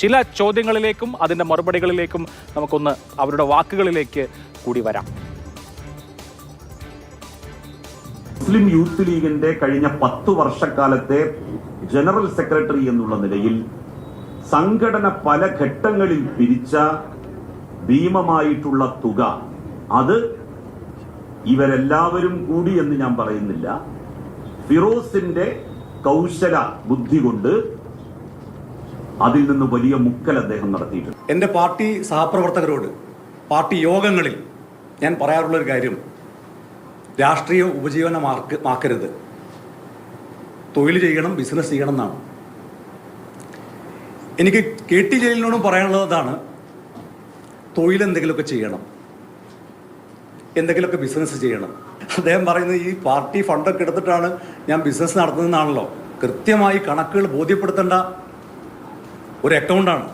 ചില ചോദ്യങ്ങളിലേക്കും അതിൻ്റെ മറുപടികളിലേക്കും നമുക്കൊന്ന് അവരുടെ വാക്കുകളിലേക്ക് കൂടി വരാം. മുസ്ലിം യൂത്ത് ലീഗിന്റെ കഴിഞ്ഞ 10 വർഷക്കാലത്തെ ജനറൽ സെക്രട്ടറി എന്നുള്ള നിലയിൽ സംഘടന പല ഘട്ടങ്ങളിൽ പിരിച്ച ഭീമമായിട്ടുള്ള തുക, അത് ഇവരെല്ലാവരും കൂടി എന്ന് ഞാൻ പറയുന്നില്ല, ഫിറോസിന്റെ കൗശല ബുദ്ധി കൊണ്ട് അതിൽ നിന്ന് വലിയ മുക്കൽ അദ്ദേഹം നടത്തിയിട്ടുണ്ട്. എൻ്റെ പാർട്ടി സഹപ്രവർത്തകരോട് പാർട്ടി യോഗങ്ങളിൽ ഞാൻ പറയാറുള്ളൊരു കാര്യം, രാഷ്ട്രീയ ഉപജീവനമാക്കരുത്, തൊഴിൽ ചെയ്യണം, ബിസിനസ് ചെയ്യണം എന്നാണ്. എനിക്ക് KT ജലീലിനോടും പറയാനുള്ളതാണ്, തൊഴിലെന്തെങ്കിലുമൊക്കെ ചെയ്യണം, എന്തെങ്കിലുമൊക്കെ ബിസിനസ് ചെയ്യണം. അദ്ദേഹം പറയുന്നത് ഈ പാർട്ടി ഫണ്ടൊക്കെ എടുത്തിട്ടാണ് ഞാൻ ബിസിനസ് നടത്തുന്നതെന്നാണല്ലോ. കൃത്യമായി കണക്കുകൾ ബോധ്യപ്പെടുത്തേണ്ട ഒരു അക്കൗണ്ടാണ്.